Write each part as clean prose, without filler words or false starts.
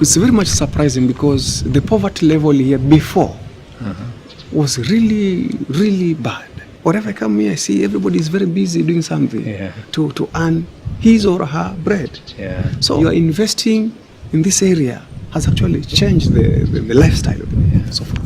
It's very much surprising because the poverty level here before was really, really bad. Wherever I come here, I see everybody is very busy doing something to earn his or her bread. So your investing in this area has actually changed the lifestyle of people so far.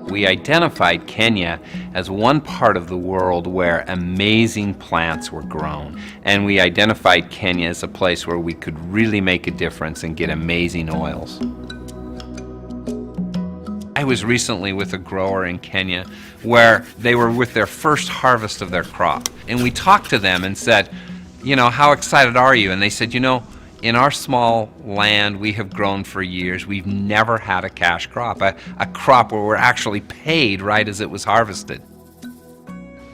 We identified Kenya as one part of the world where amazing plants were grown. And we identified Kenya as a place where we could really make a difference and get amazing oils. I was recently with a grower in Kenya where they were with their first harvest of their crop. And we talked to them and said, you know, how excited are you? And they said, you know, in our small land we have grown for years, we've never had a cash crop, a crop where we're actually paid right as it was harvested.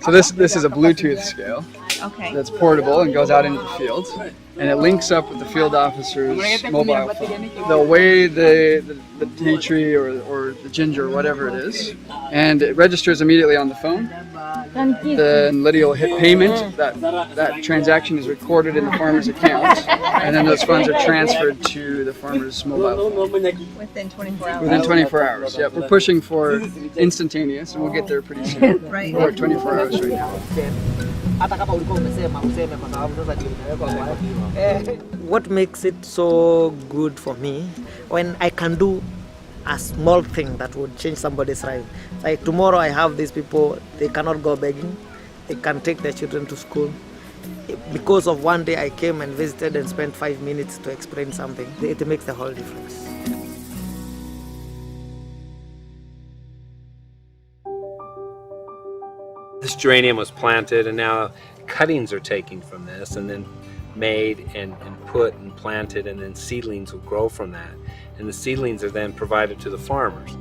So this is a Bluetooth scale that's portable and goes out into the field, and it links up with the field officer's mobile phone. They'll weigh the tea tree or the ginger or whatever it is, and it registers immediately on the phone. Then Lydia will hit payment. That transaction is recorded in the farmer's account, and then those funds are transferred to the farmer's mobile phone. Within 24 hours. Within 24 hours, yeah. We're pushing for instantaneous, and we'll get there pretty soon. Right. We're at 24 hours right now. What makes it so good for me, when I can do a small thing that would change somebody's life. Like tomorrow I have these people, they cannot go begging, they can take their children to school. Because of one day I came and visited and spent 5 minutes to explain something, it makes the whole difference. This geranium was planted, and now cuttings are taken from this and then made and put and planted, and then seedlings will grow from that. And the seedlings are then provided to the farmers.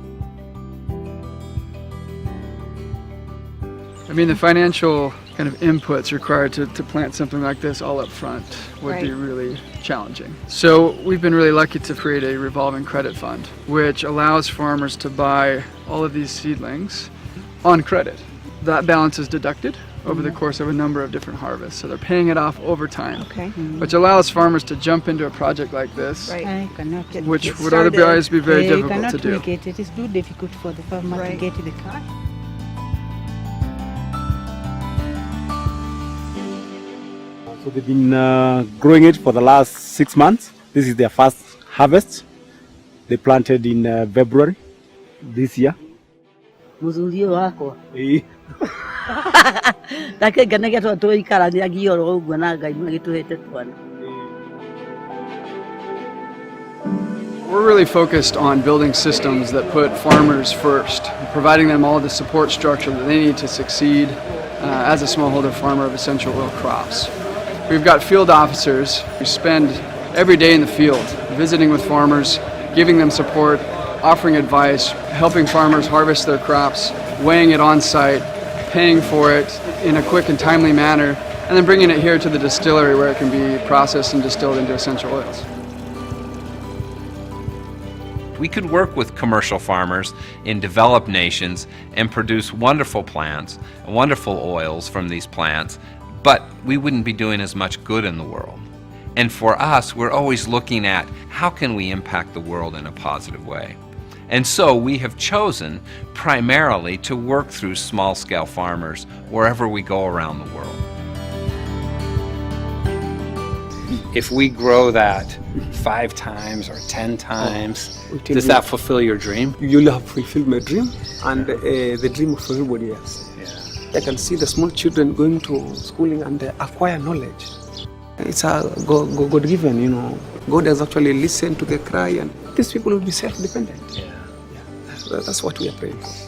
I mean, the financial kind of inputs required to plant something like this all up front would be really challenging. So we've been really lucky to create a revolving credit fund, which allows farmers to buy all of these seedlings on credit. That balance is deducted over the course of a number of different harvests, so they're paying it off over time, which allows farmers to jump into a project like this, which would otherwise be very difficult to do. It is too difficult for the farmer to get the car. So they've been growing it for the last 6 months. This is their first harvest. They planted in February this year. We're really focused on building systems that put farmers first, providing them all the support structure that they need to succeed as a smallholder farmer of essential oil crops. We've got field officers who spend every day in the field, visiting with farmers, giving them support, offering advice, helping farmers harvest their crops, weighing it on site, paying for it in a quick and timely manner, and then bringing it here to the distillery where it can be processed and distilled into essential oils. We could work with commercial farmers in developed nations and produce wonderful plants, wonderful oils from these plants, but we wouldn't be doing as much good in the world. And for us, we're always looking at how can we impact the world in a positive way. And so we have chosen primarily to work through small-scale farmers wherever we go around the world. If we grow that 5 times or 10 times, does that fulfill your dream? You'll have fulfilled my dream and the dream of everybody else. I can see the small children going to schooling and acquire knowledge. It's a God-given, you know. God has actually listened to the cry, and these people will be self-dependent. That's what we are praying for.